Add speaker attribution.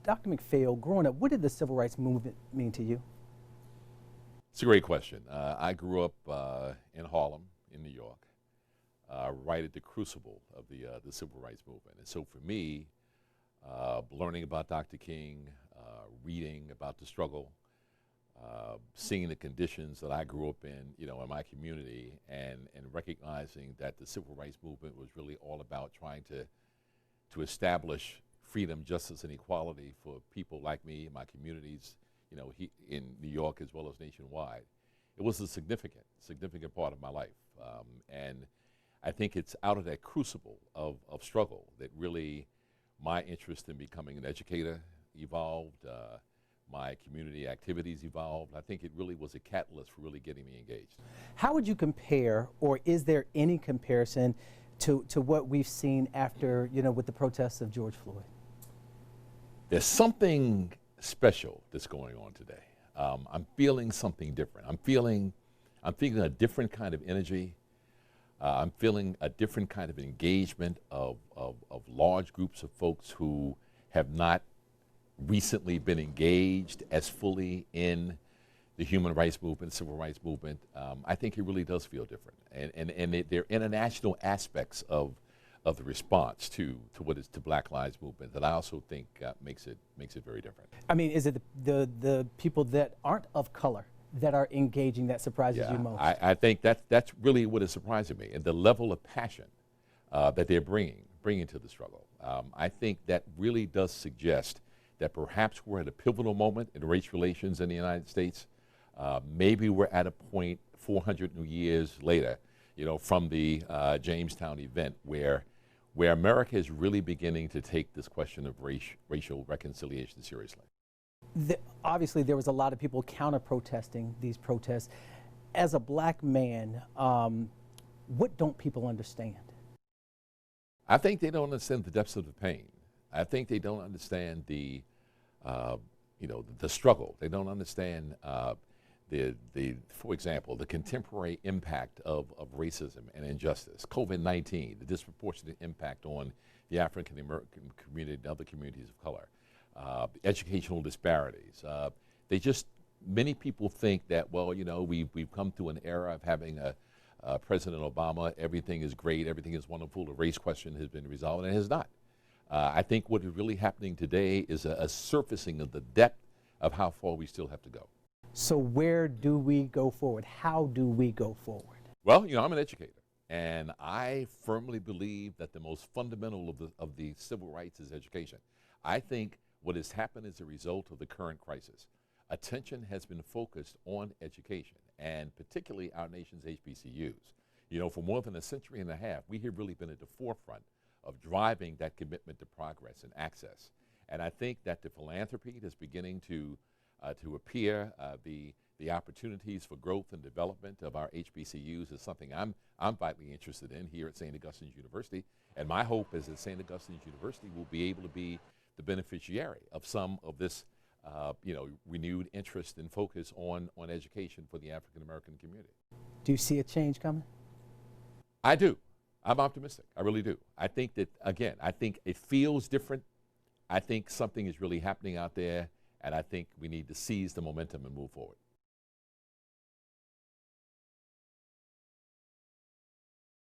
Speaker 1: Dr. McPhail, growing up, what did the civil rights movement mean to you?
Speaker 2: It's a great question. I grew up in Harlem, in New York, right at the crucible of the civil rights movement. And so for me, learning about Dr. King, reading about the struggle, seeing the conditions that I grew up in, in my community, and recognizing that the civil rights movement was really all about trying to establish freedom, justice, and equality for people like me in my communities, in New York as well as nationwide. It was a significant part of my life. And I think it's out of that crucible of struggle that really my interest in becoming an educator evolved, my community activities evolved. I think it really was a catalyst for really getting me engaged.
Speaker 1: How would you compare, or is there any comparison to what we've seen after, with the protests of George Floyd?
Speaker 2: There's something special that's going on today. I'm feeling something different. I'm feeling a different kind of energy. I'm feeling a different kind of engagement of large groups of folks who have not recently been engaged as fully in the human rights movement, civil rights movement. I think it really does feel different. And there are international aspects of the response to what is to Black Lives Movement that I also think makes it very different.
Speaker 1: I mean, is it the people that aren't of color that are engaging that surprises you most?
Speaker 2: I think that's really what is surprising me, and the level of passion that they're bringing to the struggle. I think that really does suggest that perhaps we're at a pivotal moment in race relations in the United States. Maybe we're at a point 400 years later, from the Jamestown event where America is really beginning to take this question of racial reconciliation seriously.
Speaker 1: Obviously, there was a lot of people counter-protesting these protests. As a black man, what don't people understand?
Speaker 2: I think they don't understand the depths of the pain. I think they don't understand the struggle. They don't understand for example, the contemporary impact of racism and injustice, COVID-19, the disproportionate impact on the African American community and other communities of color, educational disparities. Many people think that, well, we've come to an era of having President Obama, everything is great, everything is wonderful, the race question has been resolved, and it has not. I think what is really happening today is a surfacing of the depth of how far we still have to go.
Speaker 1: So where do we go forward? How do we go forward?
Speaker 2: Well, I'm an educator, and I firmly believe that the most fundamental of the civil rights is education. I think what has happened as a result of the current crisis, attention has been focused on education, and particularly our nation's HBCUs. For more than a century and a half, we have really been at the forefront of driving that commitment to progress and access. And I think that the philanthropy that's beginning to appear, the opportunities for growth and development of our HBCUs is something I'm vitally interested in here at St. Augustine's University. And my hope is that St. Augustine's University will be able to be the beneficiary of some of this renewed interest and focus on education for the African American community.
Speaker 1: Do you see a change coming?
Speaker 2: I do. I'm optimistic. I really do. I think that, again, I think it feels different. I think something is really happening out there, and I think we need to seize the momentum and move forward.